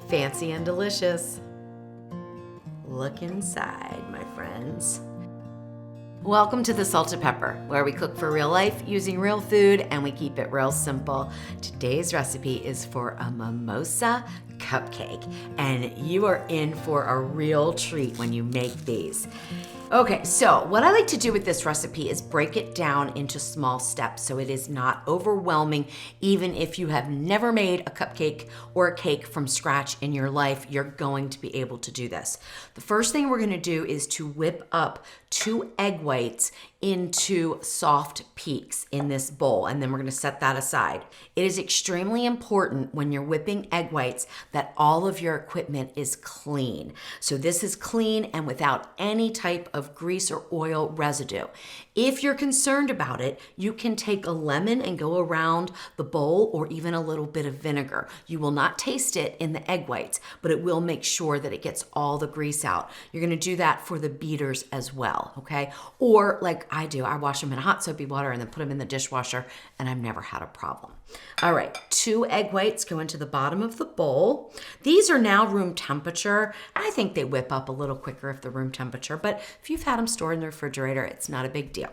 fancy and delicious. Look inside, my friends. Welcome to the Salted Pepper, where we cook for real life using real food and we keep it real simple. Today's recipe is for a mimosa cupcake, and you are in for a real treat when you make these. Okay, so what I like to do with this recipe is break it down into small steps so it is not overwhelming. Even if you have never made a cupcake or a cake from scratch in your life, you're going to be able to do this. The first thing we're gonna do is to whip up 2 egg whites into soft peaks in this bowl, and then we're gonna set that aside. It is extremely important when you're whipping egg whites that all of your equipment is clean. So this is clean and without any type of grease or oil residue. If you're concerned about it, you can take a lemon and go around the bowl, or even a little bit of vinegar. You will not taste it in the egg whites, but it will make sure that it gets all the grease out. You're gonna do that for the beaters as well, okay? Or like I do, I wash them in hot soapy water and then put them in the dishwasher, and I've never had a problem. All right, 2 egg whites go into the bottom of the bowl. These are now room temperature. I think they whip up a little quicker if they're room temperature, but if you've had them stored in the refrigerator, it's not a big deal.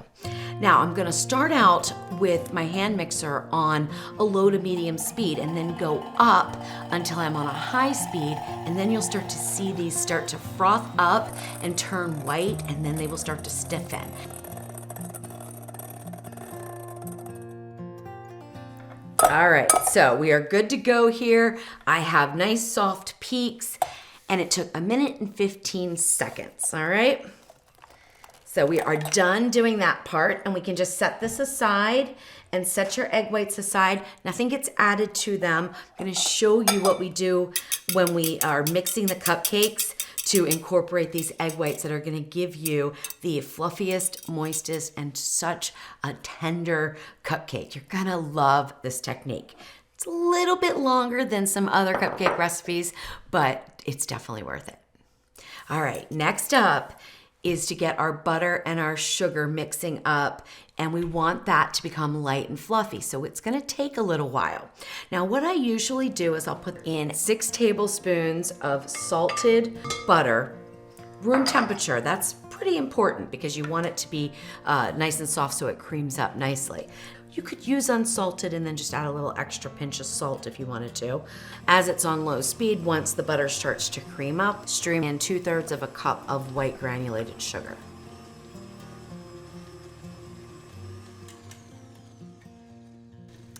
Now I'm gonna start out with my hand mixer on a low to medium speed and then go up until I'm on a high speed, and then you'll start to see these start to froth up and turn white, and then they will start to stiffen. All right, so we are good to go here. I have nice soft peaks, and it took 1 minute and 15 seconds, all right? So we are done doing that part, and we can just set this aside and set your egg whites aside. Nothing gets added to them. I'm gonna show you what we do when we are mixing the cupcakes to incorporate these egg whites that are gonna give you the fluffiest, moistest, and such a tender cupcake. You're gonna love this technique. It's a little bit longer than some other cupcake recipes, but it's definitely worth it. All right, next up is to get our butter and our sugar mixing up, and we want that to become light and fluffy, so it's gonna take a little while. Now what I usually do is I'll put in 6 tablespoons of salted butter, room temperature. That's pretty important because you want it to be nice and soft so it creams up nicely. You could use unsalted and then just add a little extra pinch of salt if you wanted to. As it's on low speed, once the butter starts to cream up, stream in 2/3 of a cup of white granulated sugar.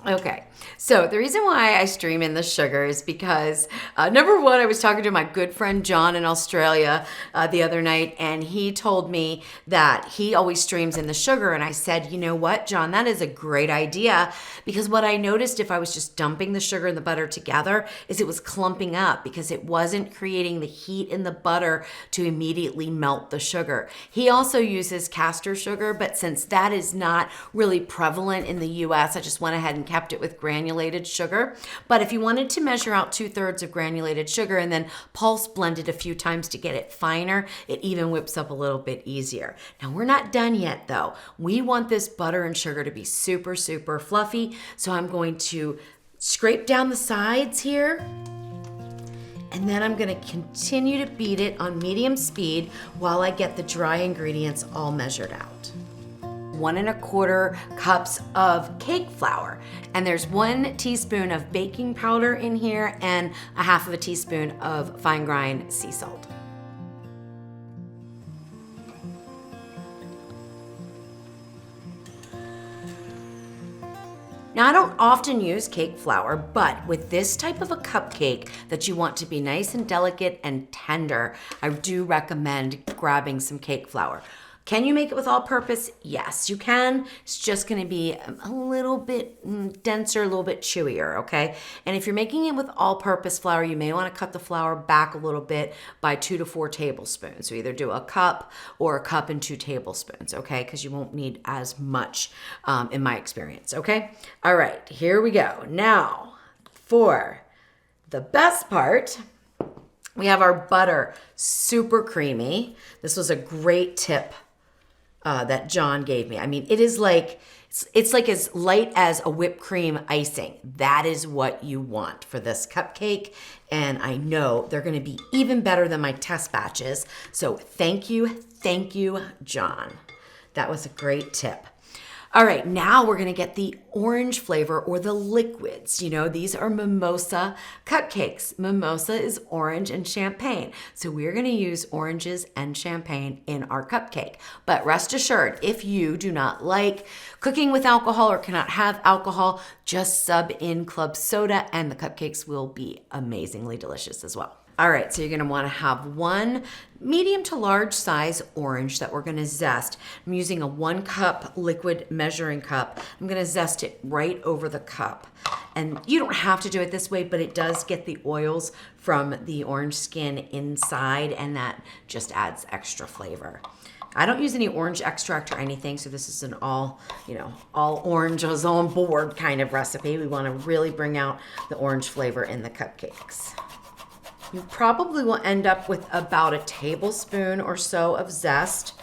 Okay, so the reason why I stream in the sugar is because, number one, I was talking to my good friend John in Australia the other night, and he told me that he always streams in the sugar, and I said, you know what, John, that is a great idea, because what I noticed if I was just dumping the sugar and the butter together is it was clumping up because it wasn't creating the heat in the butter to immediately melt the sugar. He also uses castor sugar, but since that is not really prevalent in the US, I just went ahead and kept it with granulated sugar. But if you wanted to measure out 2/3 of granulated sugar and then pulse blend it a few times to get it finer, it even whips up a little bit easier. Now we're not done yet though. We want this butter and sugar to be super, super fluffy. So I'm going to scrape down the sides here, and then I'm gonna continue to beat it on medium speed while I get the dry ingredients all measured out. 1 1/4 cups of cake flour, and there's 1 teaspoon of baking powder in here and 1/2 teaspoon of fine grind sea salt. Now, I don't often use cake flour, but with this type of a cupcake that you want to be nice and delicate and tender, I do recommend grabbing some cake flour. Can you make it with all-purpose? Yes, you can. It's just gonna be a little bit denser, a little bit chewier, okay? And if you're making it with all-purpose flour, you may wanna cut the flour back a little bit by 2 to 4 tablespoons. So either do a cup or a cup and 2 tablespoons, okay? Because you won't need as much in my experience, okay? All right, here we go. Now, for the best part, we have our butter, super creamy. This was a great tip that John gave me. I mean, it's It's like as light as a whipped cream icing. That is what you want for this cupcake. And I know they're gonna be even better than my test batches. So thank you, John. That was a great tip. All right, now we're gonna get the orange flavor or the liquids. You know, these are mimosa cupcakes. Mimosa is orange and champagne. So we're gonna use oranges and champagne in our cupcake. But rest assured, if you do not like cooking with alcohol or cannot have alcohol, just sub in club soda and the cupcakes will be amazingly delicious as well. All right, so you're gonna wanna have one medium to large size orange that we're gonna zest. I'm using a 1 cup liquid measuring cup. I'm gonna zest it right over the cup. And you don't have to do it this way, but it does get the oils from the orange skin inside, and that just adds extra flavor. I don't use any orange extract or anything, so this is an all oranges on board kind of recipe. We wanna really bring out the orange flavor in the cupcakes. You probably will end up with about a tablespoon or so of zest.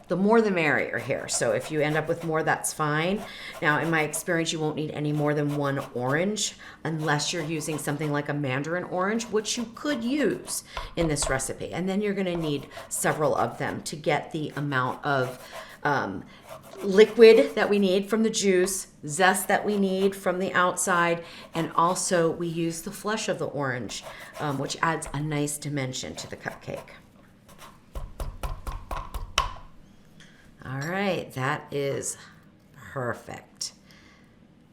The more the merrier here. So if you end up with more, that's fine. Now, in my experience, you won't need any more than 1 orange unless you're using something like a mandarin orange, which you could use in this recipe. And then you're gonna need several of them to get the amount of liquid that we need from the juice, zest that we need from the outside, and also we use the flesh of the orange, which adds a nice dimension to the cupcake. All right, that is perfect.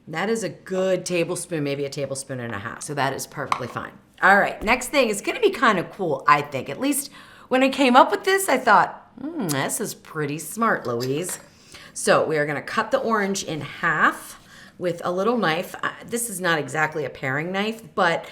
That is a good tablespoon, maybe a tablespoon and a half, so that is perfectly fine. All right, next thing is gonna be kind of cool, I think. At least when I came up with this, I thought, this is pretty smart, Louise. So we are gonna cut the orange in half with a little knife. This is not exactly a paring knife, but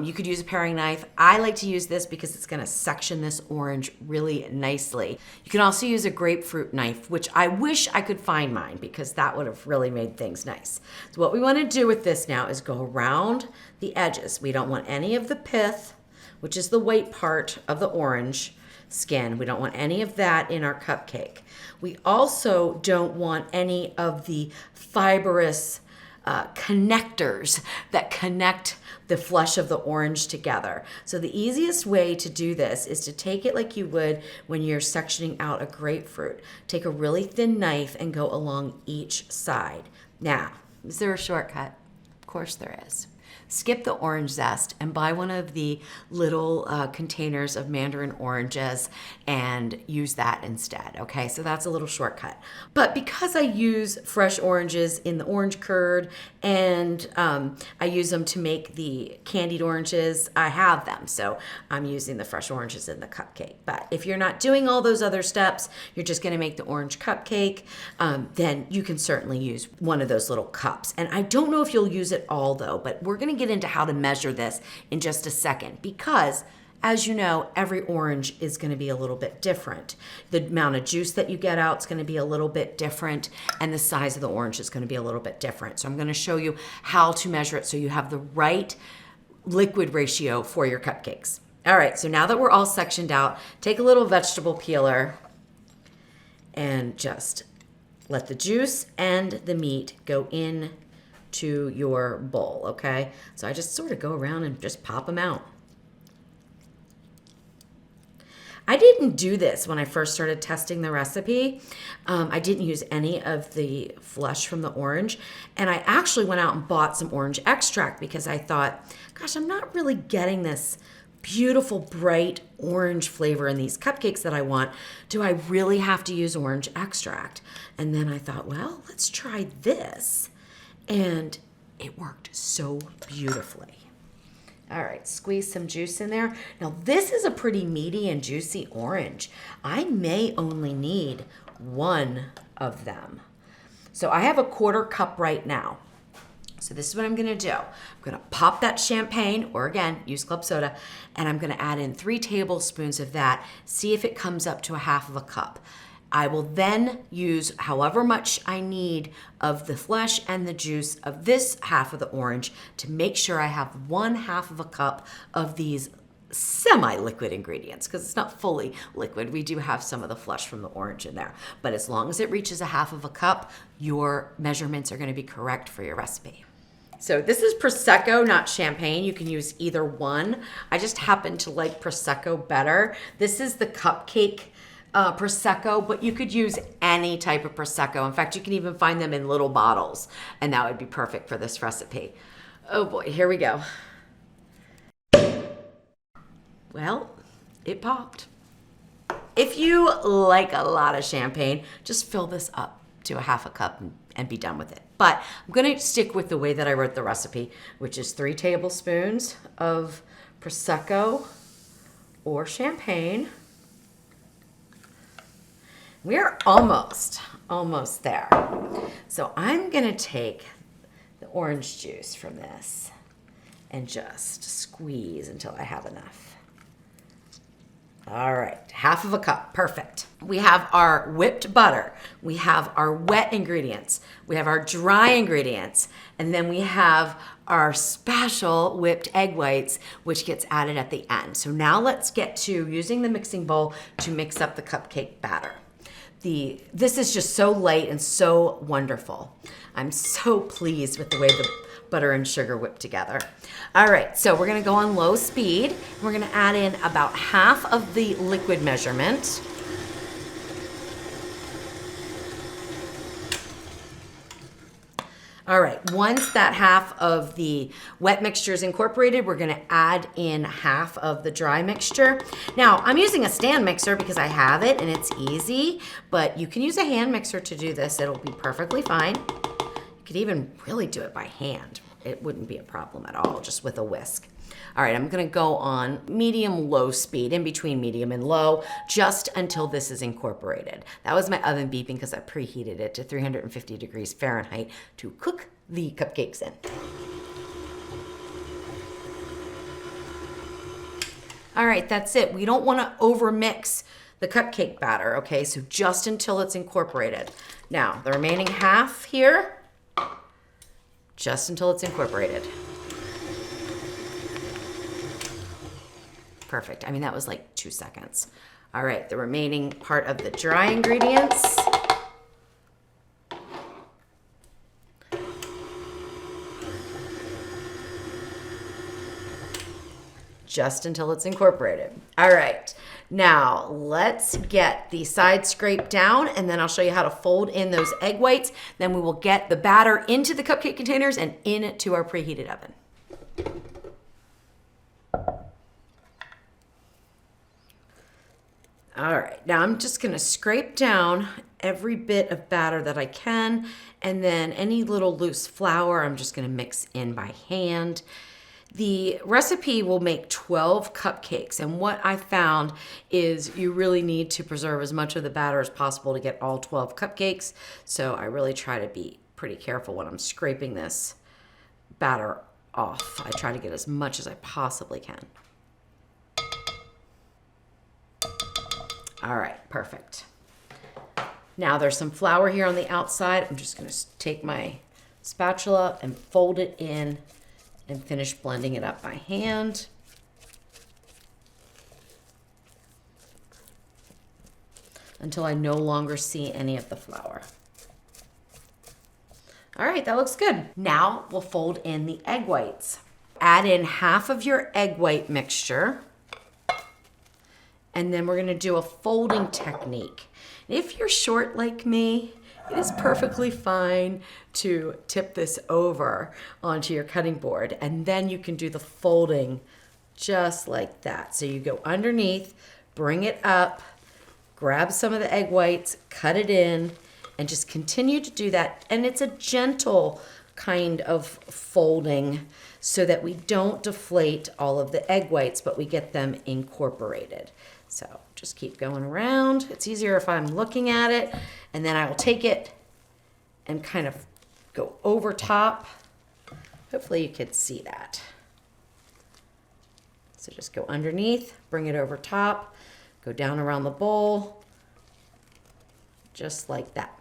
you could use a paring knife. I like to use this because it's gonna section this orange really nicely. You can also use a grapefruit knife, which I wish I could find mine because that would have really made things nice. So what we wanna do with this now is go around the edges. We don't want any of the pith, which is the white part of the orange skin. We don't want any of that in our cupcake. We also don't want any of the fibrous connectors that connect the flesh of the orange together. So the easiest way to do this is to take it like you would when you're sectioning out a grapefruit. Take a really thin knife and go along each side. Now, is there a shortcut? Of course there is. Skip the orange zest and buy one of the little containers of mandarin oranges and use that instead, okay? So that's a little shortcut. But because I use fresh oranges in the orange curd and I use them to make the candied oranges, I have them. So I'm using the fresh oranges in the cupcake. But if you're not doing all those other steps, you're just gonna make the orange cupcake, then you can certainly use one of those little cups. And I don't know if you'll use it all though, but we're gonna get into how to measure this in just a second because as you know, every orange is going to be a little bit different. The amount of juice that you get out is going to be a little bit different and the size of the orange is going to be a little bit different. So I'm going to show you how to measure it so you have the right liquid ratio for your cupcakes. All right, so now that we're all sectioned out, take a little vegetable peeler and just let the juice and the meat go in to your bowl, okay? So I just sort of go around and just pop them out. I didn't do this when I first started testing the recipe. I didn't use any of the flesh from the orange, and I actually went out and bought some orange extract because I thought, gosh, I'm not really getting this beautiful, bright orange flavor in these cupcakes that I want. Do I really have to use orange extract? And then I thought, well, let's try this. And it worked so beautifully. All right, squeeze some juice in there. Now this is a pretty meaty and juicy orange. I may only need one of them. So I have a 1/4 cup right now. So this is what I'm gonna do. I'm gonna pop that champagne, or again, use club soda, and I'm gonna add in 3 tablespoons of that, see if it comes up to a 1/2 cup. I will then use however much I need of the flesh and the juice of this half of the orange to make sure I have 1/2 cup of these semi-liquid ingredients because it's not fully liquid. We do have some of the flush from the orange in there. But as long as it reaches a half of a cup, your measurements are going to be correct for your recipe. So this is Prosecco, not champagne. You can use either one. I just happen to like Prosecco better. This is the cupcake Prosecco, but you could use any type of Prosecco. In fact, you can even find them in little bottles, and that would be perfect for this recipe. Oh boy, here we go. Well, it popped. If you like a lot of champagne, just fill this up to a half a cup and be done with it. But I'm gonna stick with the way that I wrote the recipe, which is 3 tablespoons of Prosecco or champagne. We are almost there. So I'm gonna take the orange juice from this and just squeeze until I have enough. All right, half of a cup, perfect. We have our whipped butter, we have our wet ingredients, we have our dry ingredients, and then we have our special whipped egg whites, which gets added at the end. So now let's get to using the mixing bowl to mix up the cupcake batter. This is just so light and so wonderful. I'm so pleased with the way the butter and sugar whipped together. All right, so we're gonna go on low speed. We're gonna add in about half of the liquid measurement. All right, once that half of the wet mixture is incorporated, we're gonna add in half of the dry mixture. Now, I'm using a stand mixer because I have it and it's easy, but you can use a hand mixer to do this. It'll be perfectly fine. You could even really do it by hand. It wouldn't be a problem at all, just with a whisk. All right, I'm gonna go on medium-low speed, in between medium and low, just until this is incorporated. That was my oven beeping because I preheated it to 350 degrees Fahrenheit to cook the cupcakes in. All right, that's it. We don't wanna overmix the cupcake batter, okay? So just until it's incorporated. Now, the remaining half here, just until it's incorporated. Perfect. I mean, that was like 2 seconds. All right, the remaining part of the dry ingredients. Just until it's incorporated. All right, now let's get the side scraped down and then I'll show you how to fold in those egg whites. Then we will get the batter into the cupcake containers and into our preheated oven. All right, now I'm just gonna scrape down every bit of batter that I can, and then any little loose flour I'm just gonna mix in by hand. The recipe will make 12 cupcakes, and what I found is you really need to preserve as much of the batter as possible to get all 12 cupcakes, so I really try to be pretty careful when I'm scraping this batter off. I try to get as much as I possibly can. All right, perfect. Now there's some flour here on the outside. I'm just gonna take my spatula and fold it in and finish blending it up by hand. Until I no longer see any of the flour. All right, that looks good. Now we'll fold in the egg whites. Add in half of your egg white mixture. And then we're gonna do a folding technique. If you're short like me, it is perfectly fine to tip this over onto your cutting board, and then you can do the folding just like that. So you go underneath, bring it up, grab some of the egg whites, cut it in, and just continue to do that. And it's a gentle kind of folding so that we don't deflate all of the egg whites, but we get them incorporated. So just keep going around. It's easier if I'm looking at it, and then I will take it and kind of go over top. Hopefully you could see that. So just go underneath, bring it over top, go down around the bowl, just like that.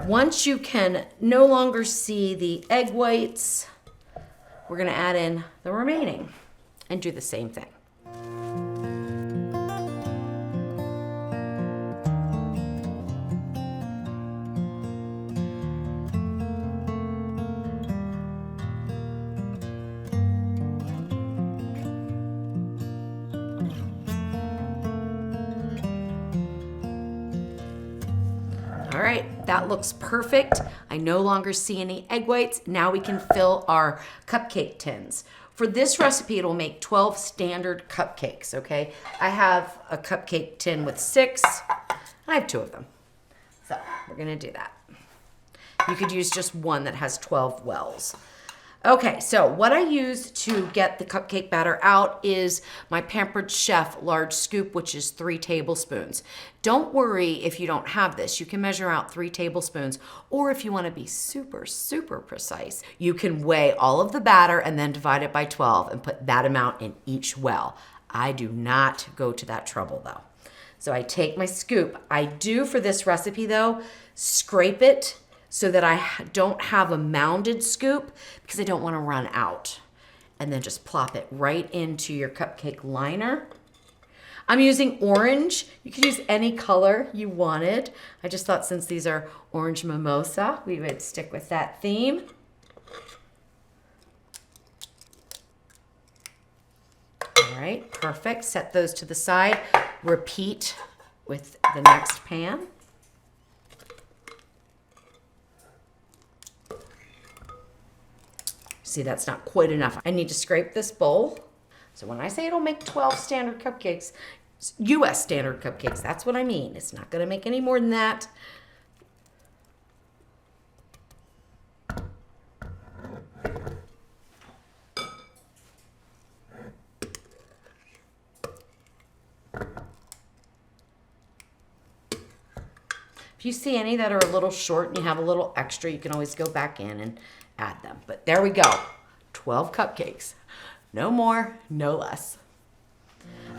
Once you can no longer see the egg whites, we're gonna add in the remaining and do the same thing. All right, that looks perfect. I no longer see any egg whites. Now we can fill our cupcake tins. For this recipe, it'll make 12 standard cupcakes, okay? I have a cupcake tin with 6. I have 2 of them. So we're gonna do that. You could use just one that has 12 wells. Okay, so what I use to get the cupcake batter out is my Pampered Chef large scoop, which is 3 tablespoons. Don't worry if you don't have this. You can measure out 3 tablespoons, or if you want to be super, super precise, you can weigh all of the batter and then divide it by 12 and put that amount in each well. I do not go to that trouble though. So I take my scoop. I do for this recipe though, scrape it so that I don't have a mounded scoop because I don't want to run out. And then just plop it right into your cupcake liner. I'm using orange. You could use any color you wanted. I just thought since these are orange mimosa, we would stick with that theme. All right, perfect. Set those to the side. Repeat with the next pan. See, that's not quite enough. I need to scrape this bowl. So when I say it'll make 12 standard cupcakes, US standard cupcakes, that's what I mean. It's not gonna make any more than that. If you see any that are a little short and you have a little extra, you can always go back in and add them. But there we go, 12 cupcakes. No more, no less.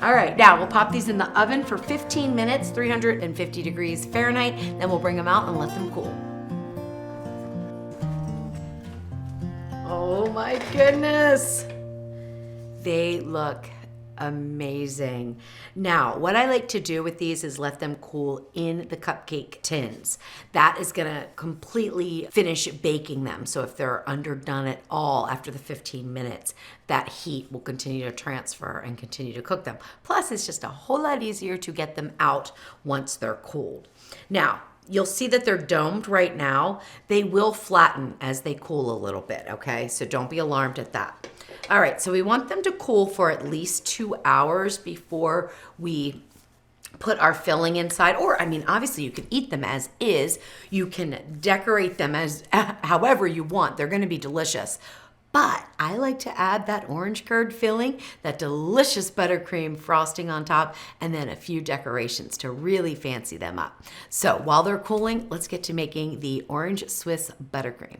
All right, now we'll pop these in the oven for 15 minutes, 350 degrees Fahrenheit, then we'll bring them out and let them cool. Oh my goodness. They look amazing. Now, what I like to do with these is let them cool in the cupcake tins. That is gonna completely finish baking them. So if they're underdone at all after the 15 minutes, that heat will continue to transfer and continue to cook them. Plus, it's just a whole lot easier to get them out once they're cooled. Now, you'll see that they're domed right now. They will flatten as they cool a little bit, okay? So don't be alarmed at that. All right, so we want them to cool for at least 2 hours before we put our filling inside. Or, I mean, obviously you can eat them as is. You can decorate them as however you want. They're gonna be delicious. But I like to add that orange curd filling, that delicious buttercream frosting on top, and then a few decorations to really fancy them up. So while they're cooling, let's get to making the orange Swiss buttercream.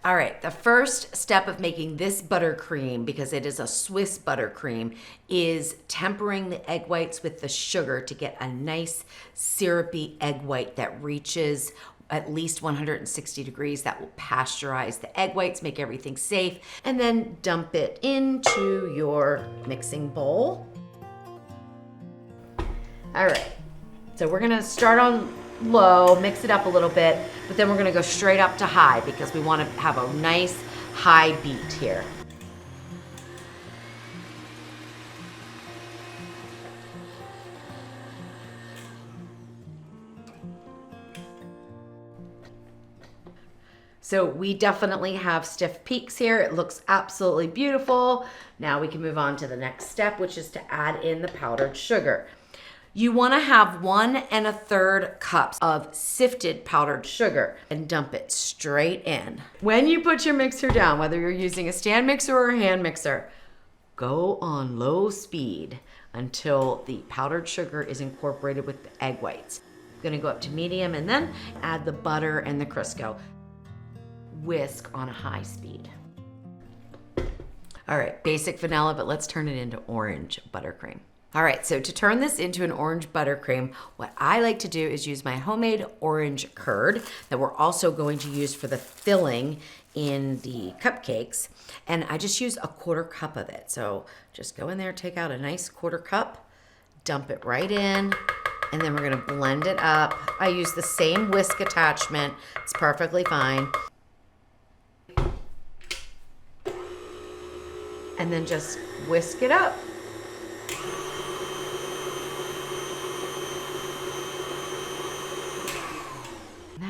All right, the first step of making this buttercream, because it is a Swiss buttercream, is tempering the egg whites with the sugar to get a nice syrupy egg white that reaches at least 160 degrees. That will pasteurize the egg whites, make everything safe, and then dump it into your mixing bowl. All right, so we're gonna start on low, mix it up a little bit, but then we're gonna go straight up to high because we wanna have a nice high beat here. So we definitely have stiff peaks here. It looks absolutely beautiful. Now we can move on to the next step, which is to add in the powdered sugar. You wanna have 1 1/3 cups of sifted powdered sugar and dump it straight in. When you put your mixer down, whether you're using a stand mixer or a hand mixer, go on low speed until the powdered sugar is incorporated with the egg whites. I'm gonna go up to medium and then add the butter and the Crisco. Whisk on a high speed. All right, basic vanilla, but let's turn it into orange buttercream. All right, so to turn this into an orange buttercream, what I like to do is use my homemade orange curd that we're also going to use for the filling in the cupcakes. And I just use a 1/4 cup of it. So just go in there, take out a nice 1/4 cup, dump it right in, and then we're gonna blend it up. I use the same whisk attachment. It's perfectly fine. And then just whisk it up.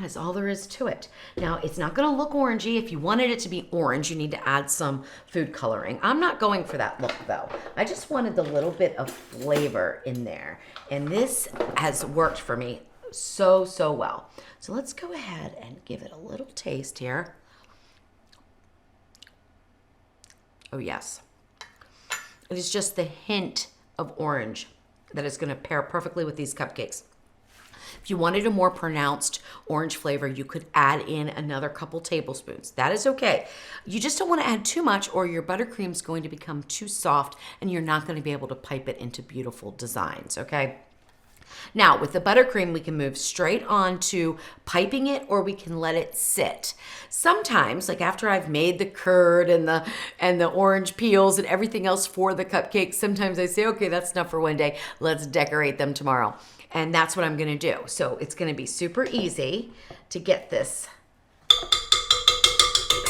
is all there is to it. Now, it's not gonna look orangey. If you wanted it to be orange, you need to add some food coloring. I'm not going for that look though. I just wanted the little bit of flavor in there. And this has worked for me so well. So let's go ahead and give it a little taste here. Oh yes. It is just the hint of orange that is gonna pair perfectly with these cupcakes. If you wanted a more pronounced orange flavor, you could add in another couple tablespoons. That is okay. You just don't want to add too much or your buttercream is going to become too soft and you're not going to be able to pipe it into beautiful designs, okay? Now, with the buttercream, we can move straight on to piping it or we can let it sit. Sometimes, like after I've made the curd and the orange peels and everything else for the cupcakes, sometimes I say, okay, that's enough for one day. Let's decorate them tomorrow. And that's what I'm gonna do. So it's gonna be super easy to get this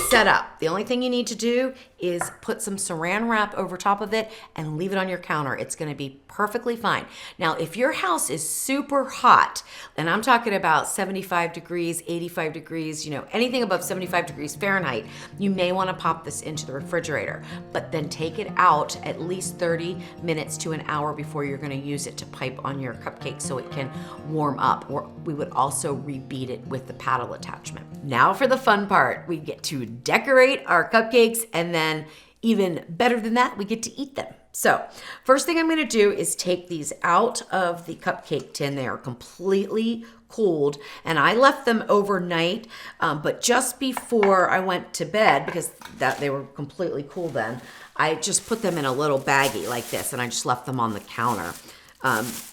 set up. The only thing you need to do is put some saran wrap over top of it and leave it on your counter. It's gonna be perfectly fine. Now, if your house is super hot, and I'm talking about 75 degrees, 85 degrees, anything above 75 degrees Fahrenheit, you may wanna pop this into the refrigerator, but then take it out at least 30 minutes to an hour before you're gonna use it to pipe on your cupcake so it can warm up. Or we would also rebeat it with the paddle attachment. Now for the fun part, we get to decorate our cupcakes, and then even better than that, we get to eat them. So first thing I'm gonna do is take these out of the cupcake tin. They are completely cooled, and I left them overnight, but just before I went to bed, because they were completely cool then, I just put them in a little baggie like this, and I just left them on the counter.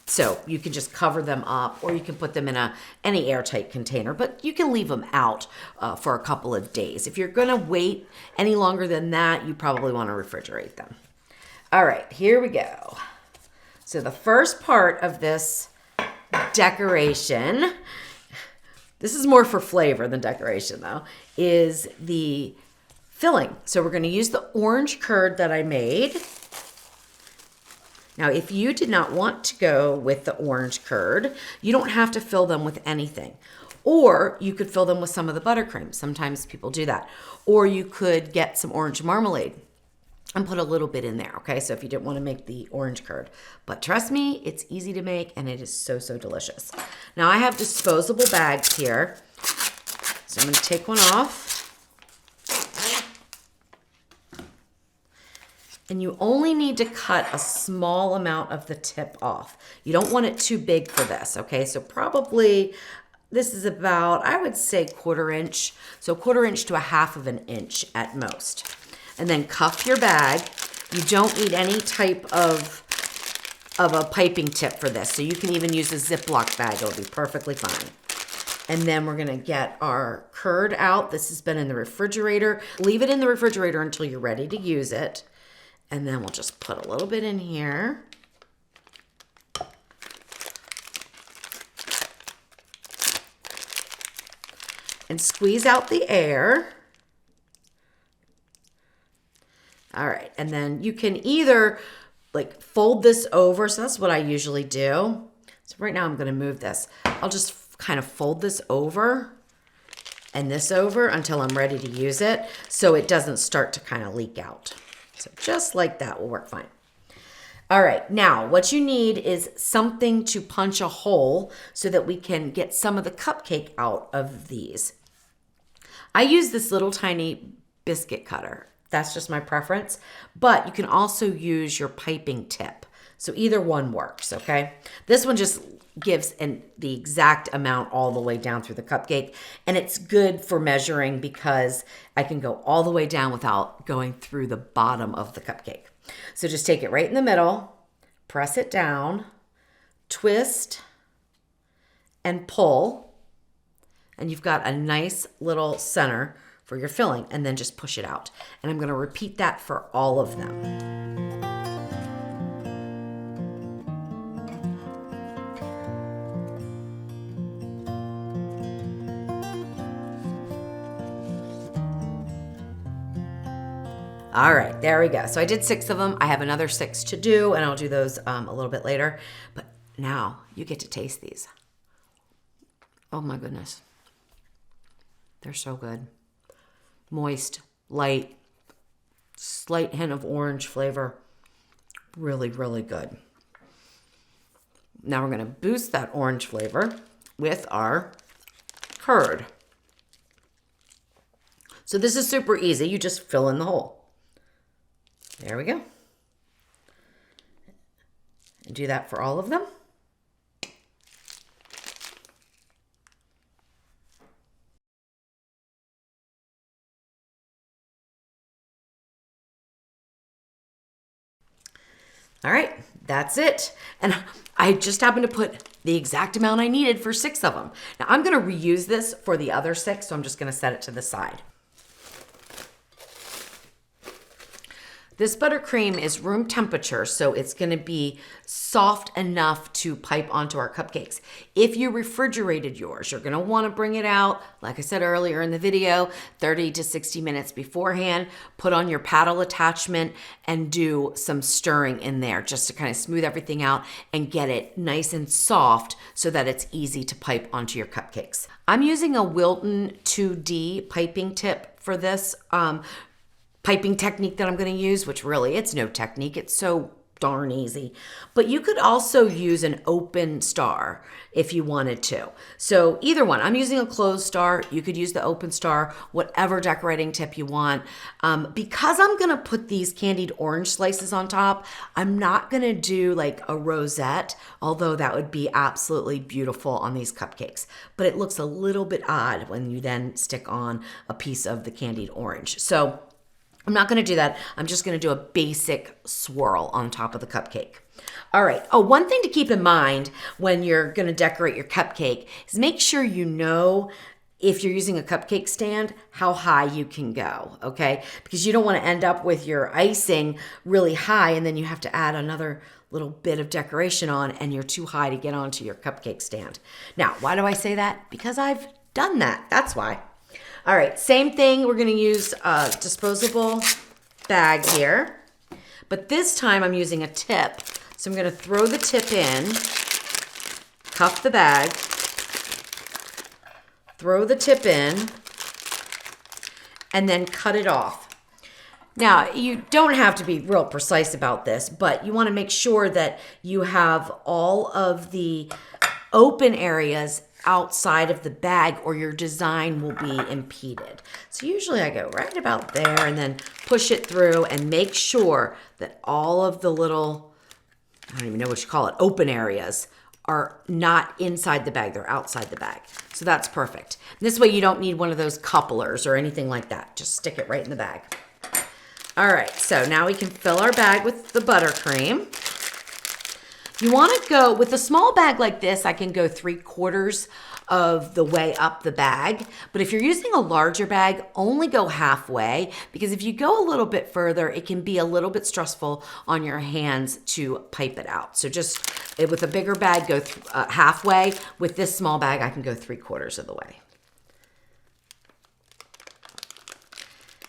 So you can just cover them up, or you can put them in any airtight container, but you can leave them out for a couple of days. If you're gonna wait any longer than that, you probably wanna refrigerate them. All right, here we go. So the first part of this decoration, this is more for flavor than decoration though, is the filling. So we're gonna use the orange curd that I made. Now, if you did not want to go with the orange curd, you don't have to fill them with anything. Or you could fill them with some of the buttercream. Sometimes people do that. Or you could get some orange marmalade and put a little bit in there, okay? So if you didn't want to make the orange curd. But trust me, it's easy to make and it is so delicious. Now I have disposable bags here. So I'm gonna take one off. And you only need to cut a small amount of the tip off. You don't want it too big for this, okay? So probably, this is about, I would say 1/4 inch. So 1/4 inch to 1/2 of an inch at most. And then cuff your bag. You don't need any type of a piping tip for this. So you can even use a Ziploc bag, it'll be perfectly fine. And then we're gonna get our curd out. This has been in the refrigerator. Leave it in the refrigerator until you're ready to use it. And then we'll just put a little bit in here. And squeeze out the air. All right, and then you can either like fold this over. So that's what I usually do. So right now I'm gonna move this. I'll just kind of fold this over and this over until I'm ready to use it so it doesn't start to kind of leak out. So just like that will work fine. All right, now what you need is something to punch a hole so that we can get some of the cupcake out of these. I use this little tiny biscuit cutter. That's just my preference, but you can also use your piping tip. So either one works, okay? This one just gives the exact amount all the way down through the cupcake, and it's good for measuring because I can go all the way down without going through the bottom of the cupcake. So just take it right in the middle, press it down, twist, and pull, and you've got a nice little center for your filling, and then just push it out. And I'm gonna repeat that for all of them. All right, there we go. So I did 6 of them. I have another 6 to do, and I'll do those a little bit later. But now you get to taste these. Oh my goodness. They're so good. Moist, light, slight hint of orange flavor. Really, really good. Now we're going to boost that orange flavor with our curd. So this is super easy. You just fill in the hole. There we go. And do that for all of them. All right, that's it. And I just happened to put the exact amount I needed for 6 of them. Now I'm gonna reuse this for the other 6, so I'm just gonna set it to the side. This buttercream is room temperature, so it's gonna be soft enough to pipe onto our cupcakes. If you refrigerated yours, you're gonna wanna bring it out, like I said earlier in the video, 30 to 60 minutes beforehand, put on your paddle attachment and do some stirring in there just to kind of smooth everything out and get it nice and soft so that it's easy to pipe onto your cupcakes. I'm using a Wilton 2D piping tip for this piping technique that I'm going to use, which really it's no technique. It's so darn easy. But you could also use an open star if you wanted to. So either one. I'm using a closed star. You could use the open star, whatever decorating tip you want. Because I'm going to put these candied orange slices on top, I'm not going to do like a rosette, although that would be absolutely beautiful on these cupcakes. But it looks a little bit odd when you then stick on a piece of the candied orange. So I'm not going to do that. I'm just going to do a basic swirl on top of the cupcake. All right. Oh, one thing to keep in mind when you're going to decorate your cupcake is make sure you know, if you're using a cupcake stand, how high you can go, okay? Because you don't want to end up with your icing really high and then you have to add another little bit of decoration on and you're too high to get onto your cupcake stand. Now, why do I say that? Because I've done that. That's why. All right, same thing. We're gonna use a disposable bag here, but this time I'm using a tip. So I'm gonna throw the tip in, cup the bag, throw the tip in, and then cut it off. Now, you don't have to be real precise about this, but you wanna make sure that you have all of the open areas outside of the bag or your design will be impeded. So usually I go right about there and then push it through and make sure that all of the little, I don't even know what you call it, open areas are not inside the bag, they're outside the bag. So that's perfect. And this way you don't need one of those couplers or anything like that. Just stick it right in the bag. All right, so now we can fill our bag with the buttercream. You want to go, with a small bag like this, I can go 3/4 of the way up the bag. But if you're using a larger bag, only go halfway, because if you go a little bit further, it can be a little bit stressful on your hands to pipe it out. So just with a bigger bag, go halfway. With this small bag, I can go 3/4 of the way.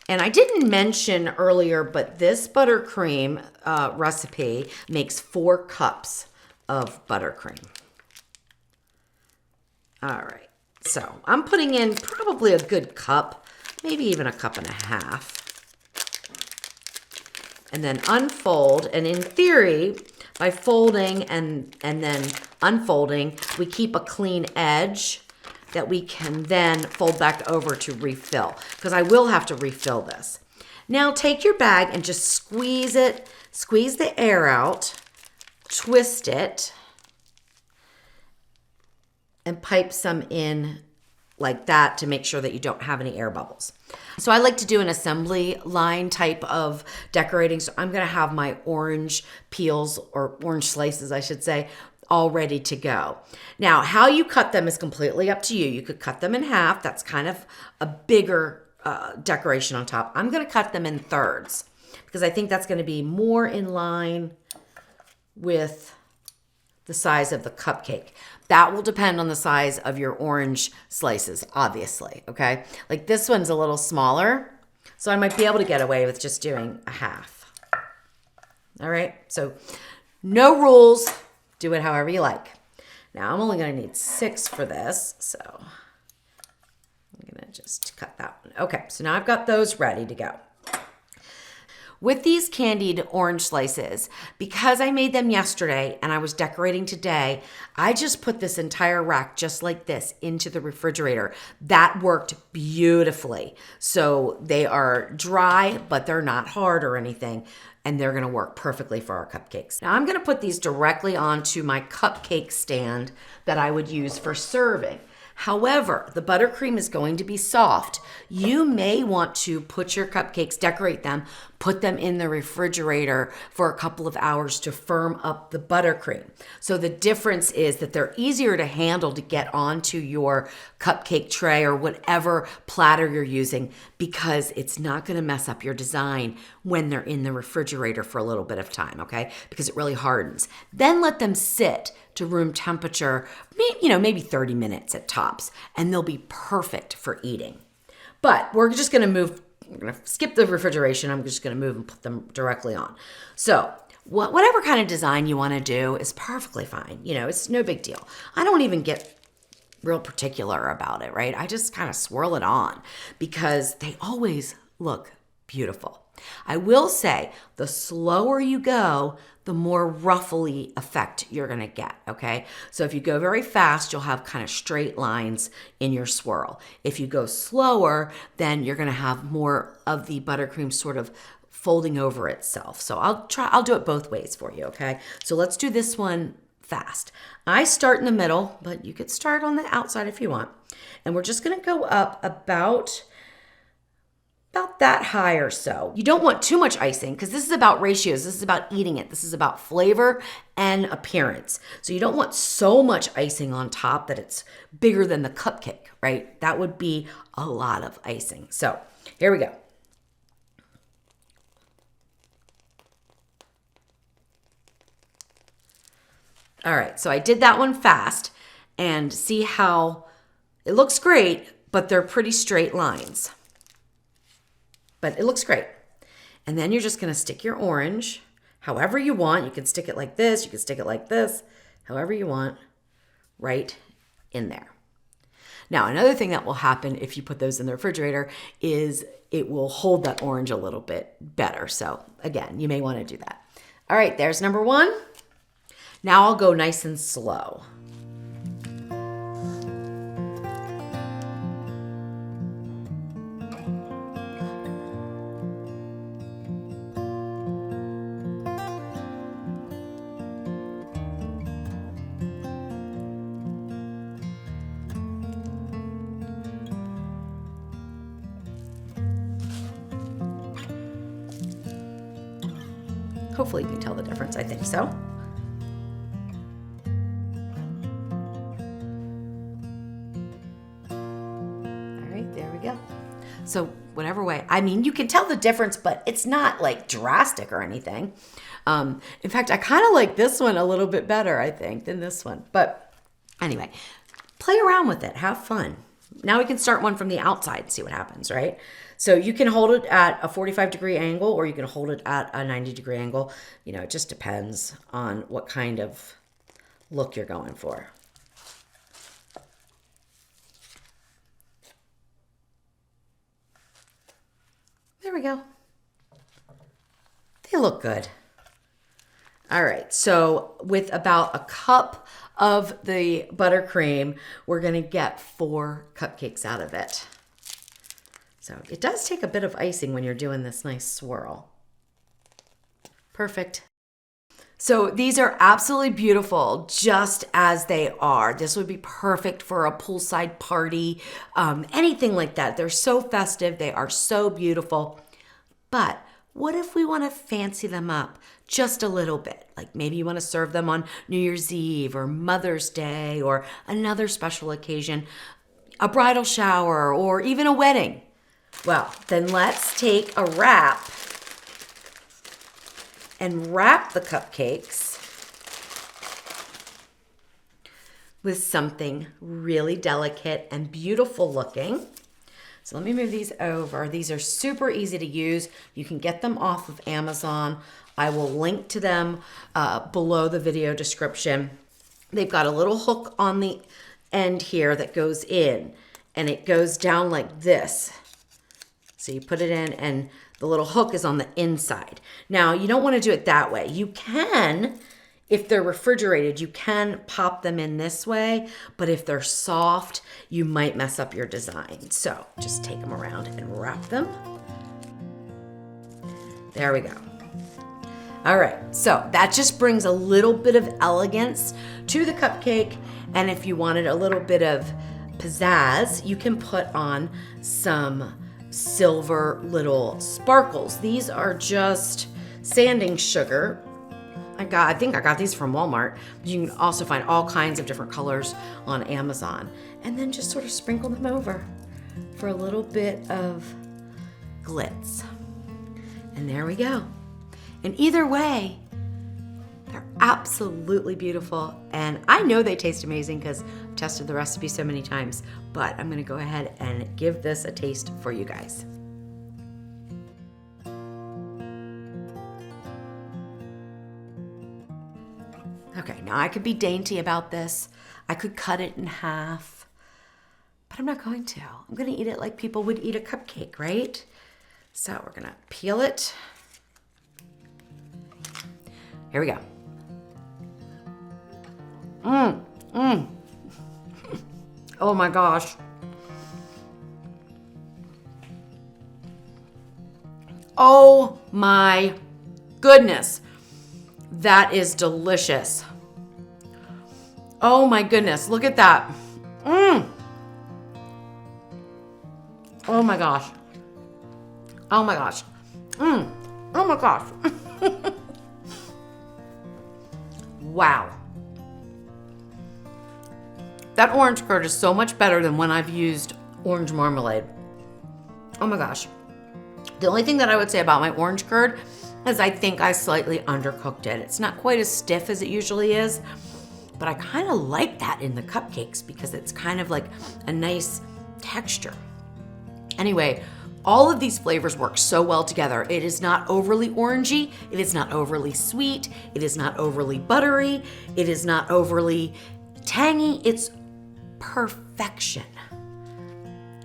And I didn't mention earlier, but this buttercream recipe makes 4 cups of buttercream. All right, so I'm putting in probably a good cup, maybe even 1.5 cups. And then unfold, and in theory, by folding and then unfolding, we keep a clean edge that we can then fold back over to refill, because I will have to refill this. Now take your bag and just squeeze it, squeeze the air out, twist it, and pipe some in like that to make sure that you don't have any air bubbles. So I like to do an assembly line type of decorating. So I'm gonna have my orange peels, or orange slices, I should say, all ready to go. Now, how you cut them is completely up to you. You could cut them in half. That's kind of a bigger decoration on top. I'm going to cut them in thirds because I think that's going to be more in line with the size of the cupcake. That will depend on the size of your orange slices, obviously, okay? Like this one's a little smaller, so I might be able to get away with just doing a half. All right, so no rules. Do it however you like. Now I'm only gonna need 6 for this, so I'm gonna just cut that one. Okay, so now I've got those ready to go. With these candied orange slices, because I made them yesterday and I was decorating today, I just put this entire rack just like this into the refrigerator. That worked beautifully. So they are dry, but they're not hard or anything, and they're gonna work perfectly for our cupcakes. Now I'm gonna put these directly onto my cupcake stand that I would use for serving. However, the buttercream is going to be soft. You may want to put your cupcakes, decorate them, put them in the refrigerator for a couple of hours to firm up the buttercream. So the difference is that they're easier to handle to get onto your cupcake tray or whatever platter you're using, because it's not going to mess up your design when they're in the refrigerator for a little bit of time, okay? Because it really hardens. Then let them sit to room temperature, maybe 30 minutes at tops, and they'll be perfect for eating. But we're just gonna skip the refrigeration. I'm just gonna move and put them directly on. So whatever kind of design you wanna do is perfectly fine. It's no big deal. I don't even get real particular about it, right? I just kind of swirl it on because they always look beautiful. I will say the slower you go, the more ruffly effect you're gonna get, okay? So if you go very fast, you'll have kind of straight lines in your swirl. If you go slower, then you're gonna have more of the buttercream sort of folding over itself. So I'll do it both ways for you, okay? So let's do this one fast. I start in the middle, but you could start on the outside if you want. And we're just gonna go up about that high or so. You don't want too much icing because this is about ratios. This is about eating it. This is about flavor and appearance. So you don't want so much icing on top that it's bigger than the cupcake, right? That would be a lot of icing. So here we go. All right, so I did that one fast, and see how it looks great, but they're pretty straight lines. But it looks great. And then you're just gonna stick your orange however you want. You can stick it like this, you can stick it like this, however you want, right in there. Now, another thing that will happen if you put those in the refrigerator is it will hold that orange a little bit better. So again, you may wanna do that. All right, there's number one. Now I'll go nice and slow. Hopefully you can tell the difference, I think so. All right, there we go. So whatever way, you can tell the difference, but it's not like drastic or anything. In fact, I kind of like this one a little bit better, I think, than this one. But anyway, play around with it, have fun. Now we can start one from the outside and see what happens, right? So you can hold it at a 45-degree angle, or you can hold it at a 90-degree angle. It just depends on what kind of look you're going for. There we go. They look good. All right, so with about a cup of the buttercream, we're gonna get 4 cupcakes out of it. So it does take a bit of icing when you're doing this nice swirl. Perfect. So these are absolutely beautiful just as they are. This would be perfect for a poolside party, anything like that. They're so festive, they are so beautiful. But what if we want to fancy them up just a little bit? Like maybe you want to serve them on New Year's Eve or Mother's Day or another special occasion, a bridal shower or even a wedding. Well, then let's take a wrap and wrap the cupcakes with something really delicate and beautiful looking. So let me move these over. These are super easy to use. You can get them off of Amazon. I will link to them below the video description. They've got a little hook on the end here that goes in. and it goes down like this. So you put it in and the little hook is on the inside. Now, you don't want to do it that way. You can, if they're refrigerated, you can pop them in this way, but if they're soft, you might mess up your design. So just take them around and wrap them. There we go. All right, so that just brings a little bit of elegance to the cupcake. And if you wanted a little bit of pizzazz, you can put on some silver little sparkles. These are just sanding sugar. I think I got these from Walmart. You can also find all kinds of different colors on Amazon. And then just sort of sprinkle them over for a little bit of glitz. And there we go. And either way, they're absolutely beautiful. And I know they taste amazing because I've tested the recipe so many times. But I'm going to go ahead and give this a taste for you guys. Okay, now I could be dainty about this. I could cut it in half, but I'm not going to. I'm going to eat it like people would eat a cupcake, right? So we're going to peel it. Here we go. Oh my gosh. Oh my goodness. That is delicious. Oh my goodness, look at that. Oh my gosh. Oh my gosh. Oh my gosh. Wow. That orange curd is so much better than when I've used orange marmalade. Oh my gosh. The only thing that I would say about my orange curd is I think I slightly undercooked it. It's not quite as stiff as it usually is, but I kind of like that in the cupcakes because it's kind of like a nice texture. Anyway, all of these flavors work so well together. It is not overly orangey. It is not overly sweet. It is not overly buttery. It is not overly tangy. It's perfection.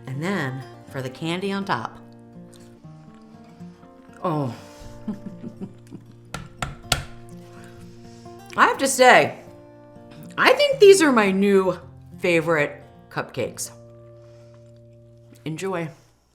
And then for the candy on top. Oh. I have to say, I think these are my new favorite cupcakes. Enjoy.